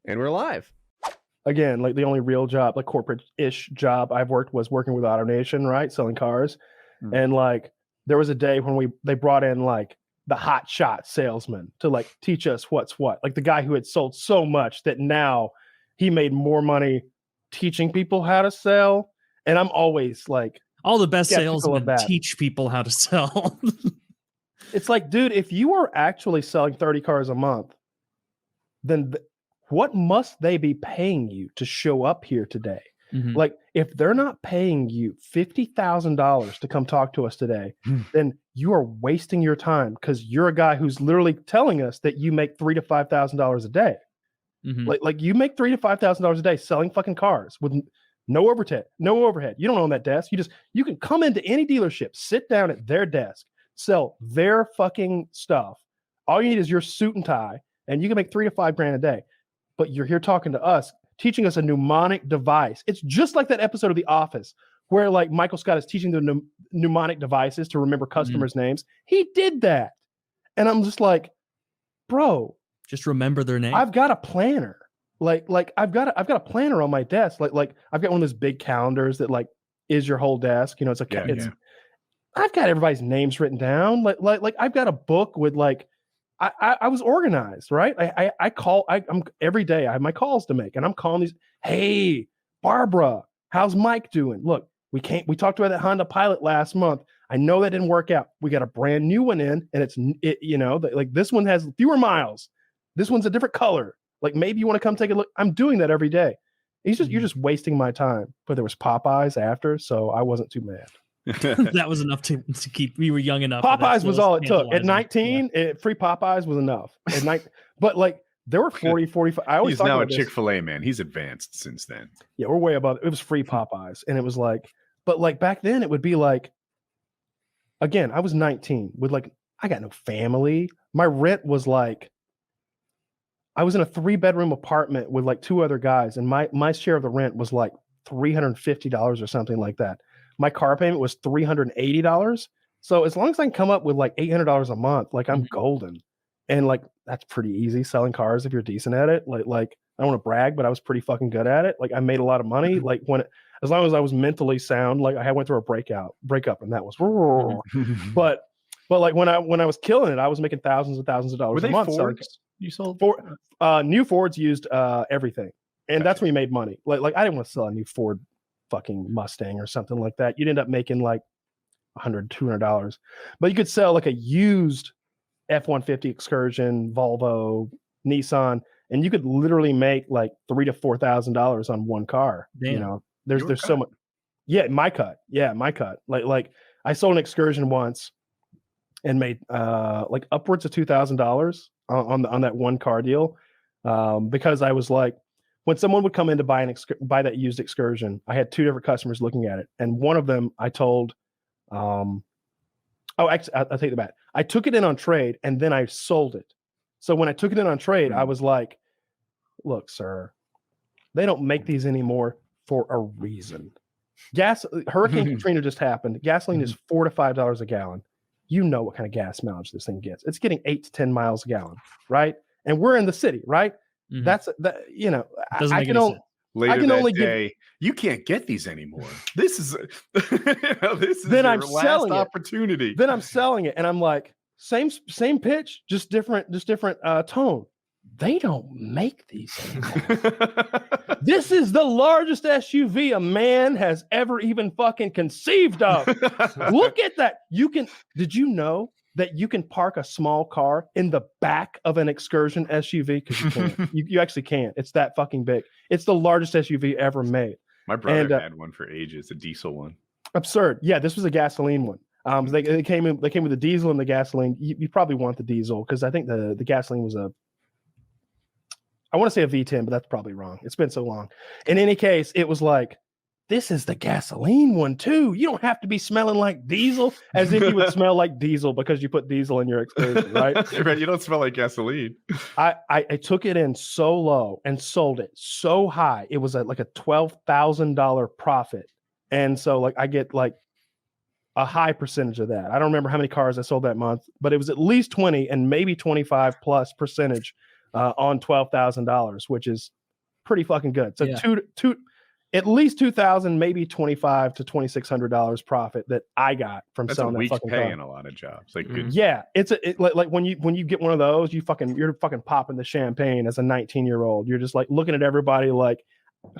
And we're live. Again, like the only real job, like corporate-ish job I've worked was working with AutoNation, right? Selling cars. And like there was a day when they brought in like the hot shot salesman to like teach us what's what. Like the guy who had sold so much that now he made more money teaching people how to sell. And I'm always like, all the best salesmen teach people how to sell. It's like, dude, if you are actually selling 30 cars a month, then what must they be paying you to show up here today? Mm-hmm. Like, if they're not paying you $50,000 to come talk to us today, then you are wasting your time because you're a guy who's literally telling us that you make $3,000 to $5,000 a day. Mm-hmm. Like you make $3,000 to $5,000 a day selling fucking cars with no overhead. You don't own that desk. You can come into any dealership, sit down at their desk, sell their fucking stuff. All you need is your suit and tie, and you can make $3,000 to $5,000 a day. But you're here talking to us, teaching us a mnemonic device. It's just like that episode of The Office where like Michael Scott is teaching the mnemonic devices to remember customers' names. He did that. And I'm just like, bro, just remember their name. I've got a planner. Like I've got a planner on my desk. Like I've got one of those big calendars that like is your whole desk. You know, I've got everybody's names written down. Like I've got a book with like I was organized, right? I'm every day I have my calls to make, and I'm calling these. Hey, Barbara, how's Mike doing? Look, we talked about that Honda Pilot last month. I know that didn't work out. We got a brand new one in, and like this one has fewer miles. This one's a different color. Like maybe you want to come take a look. I'm doing that every day. You're just wasting my time. But there was Popeyes after, so I wasn't too mad. That was enough to keep. We were young enough. Popeyes was all it took. At 19, free Popeyes was enough. At night, but like there were 40, 45. I always He's now a Chick-fil-A man. He's advanced since then. Yeah, we're way above it. It was free Popeyes, and it was like, but like back then, it would be like. Again, I was 19 with like I got no family. My rent was like. I was in a 3-bedroom apartment with like 2 other guys, and my share of the rent was like $350 or something like that. My car payment was $380. So as long as I can come up with like $800 a month, like I'm golden. And like that's pretty easy selling cars if you're decent at it. Like I don't want to brag, but I was pretty fucking good at it. Like I made a lot of money. Like as long as I was mentally sound, like I went through a breakup, and that was but like when I was killing it, I was making thousands and thousands of dollars a month. Fords you sold? New Fords used everything. And that's when you made money. Like I didn't want to sell a new Ford fucking Mustang or something like that. You'd end up making like $100, $200. But you could sell like a used F-150 Excursion, Volvo, Nissan, and you could literally make like $3,000 to $4,000 on one car. Damn. You know, there's so much. Yeah, my cut. Like I sold an Excursion once and made like upwards of $2,000 on that one car deal because I was like, when someone would come in to buy that used Excursion, I had 2 different customers looking at it, and one of them I told, actually, I'll take the back. I took it in on trade, and then I sold it. So when I took it in on trade, I was like, "Look, sir, they don't make these anymore for a reason. Hurricane Katrina just happened. Gasoline is $4 to $5 a gallon. You know what kind of gas mileage this thing gets. It's getting 8 to 10 miles a gallon, right? And we're in the city, right? That's that. You know, I can only. Later that day, you can't get these anymore. This is then your I'm last selling opportunity. Then I'm selling it, and I'm like, same pitch, just different tone. They don't make these anymore. This is the largest SUV a man has ever even fucking conceived of. Look at that. Did you know that you can park a small car in the back of an Excursion SUV? Because you can't. You actually can't. It's that fucking big. It's the largest SUV ever made. My brother had one for ages, a diesel one. Absurd. Yeah, this was a gasoline one. They came with the diesel and the gasoline. You probably want the diesel because I think the gasoline was I want to say a V10, but that's probably wrong. It's been so long. In any case, it was like, this is the gasoline one too. You don't have to be smelling like diesel, as if you would smell like diesel because you put diesel in your Excursion, right? Right, you don't smell like gasoline. I took it in so low and sold it so high. It was like a $12,000 profit. And so like I get like a high percentage of that. I don't remember how many cars I sold that month, but it was at least 20 and maybe 25 plus percentage on $12,000, which is pretty fucking good. So Yeah. at least $2,000, maybe $2,500 to $2,600 profit that I got from That's selling a that week's fucking pay car. in a lot of jobs. Like good. Yeah, it's like when you get one of those, you're fucking popping the champagne as a 19-year-old. You're just like looking at everybody like,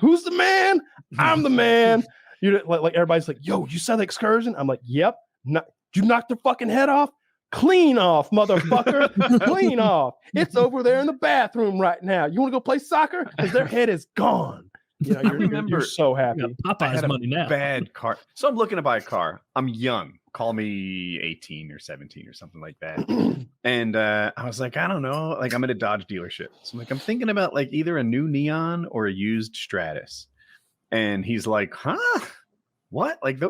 who's the man? I'm the man. You like everybody's like, yo, you saw the excursion? I'm like, yep. You knocked their fucking head off? Clean off, motherfucker. Clean off. It's over there in the bathroom right now. You want to go play soccer? Because their head is gone. You know, you're so happy. Popeye's money now. Bad car. So I'm looking to buy a car. I'm young. Call me 18 or 17 or something like that. And I was like, I don't know. Like I'm at a Dodge dealership. So I'm like, I'm thinking about like either a new Neon or a used Stratus. And he's like, huh? What? Like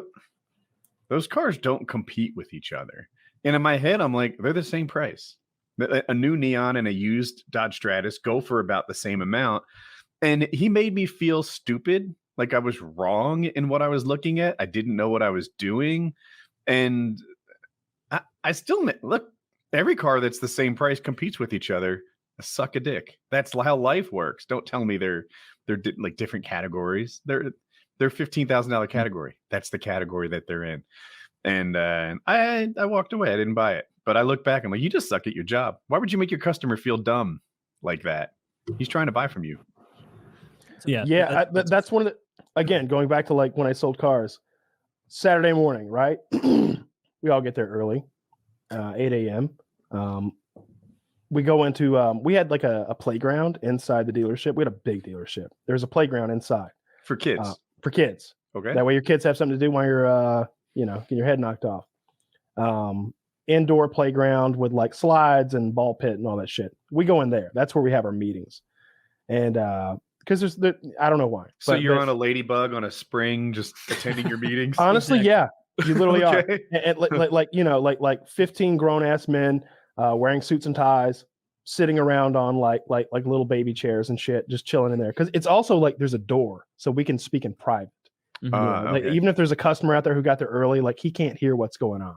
those cars don't compete with each other. And in my head, I'm like, they're the same price. A new Neon and a used Dodge Stratus go for about the same amount. And he made me feel stupid, like I was wrong in what I was looking at. I didn't know what I was doing. And I still look, every car that's the same price competes with each other. Suck a dick. That's how life works. Don't tell me they're like different categories. They're $15,000 category. That's the category that they're in. And I walked away. I didn't buy it. But I look back, I'm like, you just suck at your job. Why would you make your customer feel dumb like that? He's trying to buy from you. Yeah. That's one of the, again, going back to like when I sold cars, Saturday morning, right? We all get there early, 8 a.m. We go into, we had like a playground inside the dealership. We had a big dealership. There's a playground inside. For kids. Okay. That way your kids have something to do while you're, getting your head knocked off. Indoor playground with like slides and ball pit and all that shit. We go in there. That's where we have our meetings. And because I don't know why. So you're on a ladybug on a spring, just attending your meetings? Honestly, yeah. You literally are. And like 15 grown ass men wearing suits and ties, sitting around on like little baby chairs and shit, just chilling in there. Because it's also like there's a door, so we can speak in private. Like, even if there's a customer out there who got there early, like he can't hear what's going on.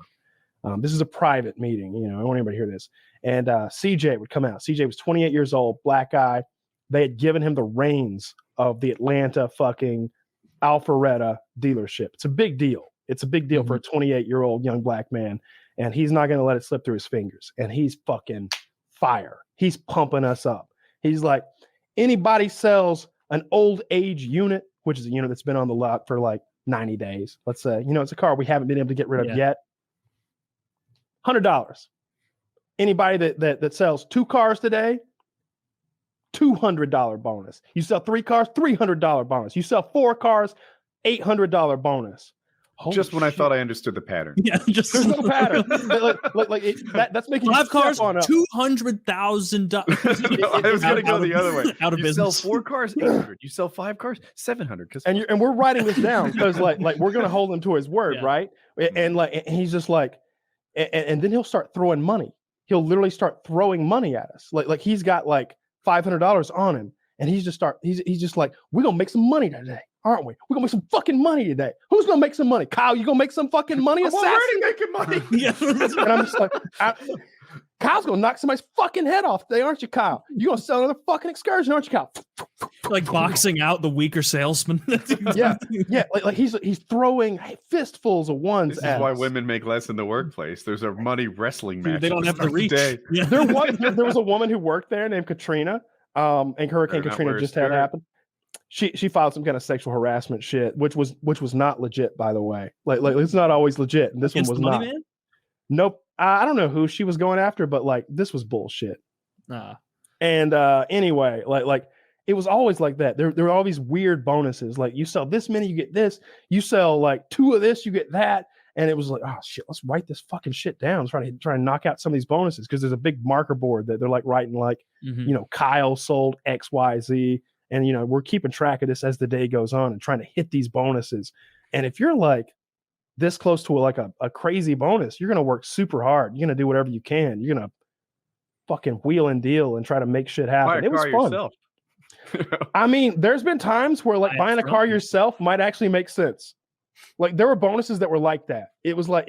This is a private meeting. I don't want anybody to hear this. And CJ would come out. CJ was 28 years old, black guy. They had given him the reins of the Atlanta fucking Alpharetta dealership. It's a big deal. It's a big deal for a 28-year-old young black man. And he's not going to let it slip through his fingers. And he's fucking fire. He's pumping us up. He's like, anybody sells an old age unit, which is a unit that's been on the lot for like 90 days. Let's say, it's a car we haven't been able to get rid of yet. $100. Anybody that sells 2 cars today, $200 bonus. You sell 3 cars, $300 bonus. You sell 4 cars, $800 bonus. Holy just when shit. I thought I understood the pattern. Yeah, there's no pattern. That's making 5 cars, $200,000. I was going to go the other way. Out of you business. Sell 4 cars, $800. You sell 5 cars, $700. And we're writing this down because like we're going to hold him to his word, right? And he's just like, and then he'll start throwing money. He'll literally start throwing money at us. Like he's got like $500 on him, and he's just like, we're gonna make some money today, aren't we? We're gonna make some fucking money today. Who's gonna make some money? Kyle, you gonna make some fucking money? I'm already making money. And I'm just like, Kyle's gonna knock somebody's fucking head off today, aren't you, Kyle? You gonna sell another fucking excursion, aren't you, Kyle? Like boxing out the weaker salesman. yeah. Like he's throwing fistfuls of ones. This is why women make less in the workplace. There's a money wrestling match. They don't have to reach. Yeah. There was a woman who worked there named Katrina. And Hurricane Katrina just had happened. She filed some kind of sexual harassment shit, which was not legit, by the way. Like it's not always legit. And this one was not. Man? Nope. I don't know who she was going after, but like this was bullshit. And anyway, like it was always like that. There were all these weird bonuses. Like you sell this many, you get this. You sell like 2 of this, you get that. And it was like, oh shit, let's write this fucking shit down. Let's try to knock out some of these bonuses because there's a big marker board that they're like writing like, Kyle sold XYZ. And we're keeping track of this as the day goes on and trying to hit these bonuses. And if you're like this close to a crazy bonus, you're gonna work super hard. You're gonna do whatever you can. You're gonna fucking wheel and deal and try to make shit happen. It was fun. Yourself. I mean, there's been times where like buying a car yourself might actually make sense. Like there were bonuses that were like that. It was like,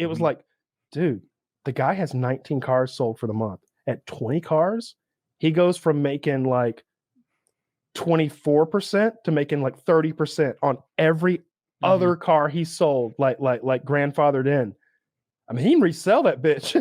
dude, the guy has 19 cars sold for the month. At 20 cars, he goes from making like 24% to making like 30% on every other car he sold, like grandfathered in. I mean, he can resell that bitch.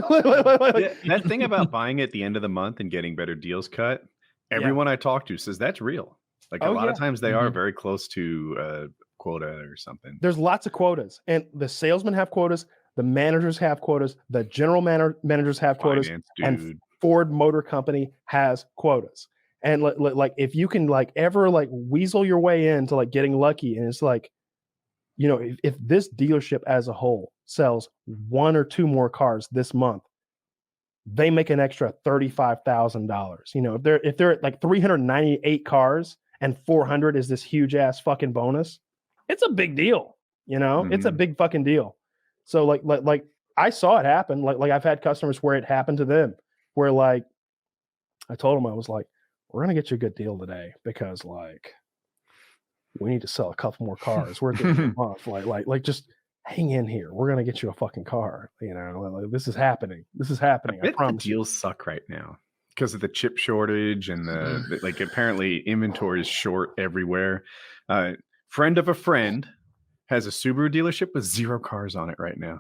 That thing about buying at the end of the month and getting better deals cut, everyone I talk to says that's real. Like a lot of times they are very close to quota or something. There's lots of quotas, and the salesmen have quotas, the managers have quotas, the general managers have quotas, and Ford Motor Company has quotas. And like if you can like ever like weasel your way into like getting lucky, and it's like, you know, if this dealership as a whole sells 1 or 2 more cars this month, they make an extra $35,000. You know, if they're at like 398 cars and 400 is this huge ass fucking bonus, it's a big deal. You know, it's a big fucking deal. So like I saw it happen. Like I've had customers where it happened to them, where like I told them, I was like, we're gonna get you a good deal today because like we need to sell a couple more cars. We're at the end of the month. Like just hang in here. We're gonna get you a fucking car. You know, like, this is happening. This is happening. I promise. The deals suck right now because of the chip shortage and the like. Apparently, inventory is short everywhere. Friend of a friend has a Subaru dealership with 0 cars on it right now.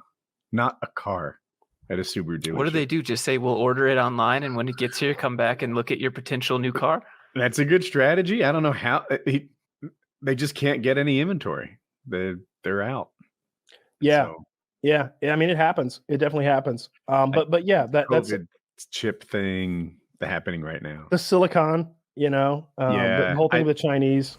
Not a car at a Subaru dealership. What do they do? Just say we'll order it online, and when it gets here, come back and look at your potential new car? That's a good strategy. I don't know how they just can't get any inventory. They're out. Yeah. So, yeah. I mean, it happens. It definitely happens. But yeah, that's a chip thing happening right now. The silicon, you know, the whole thing with the Chinese.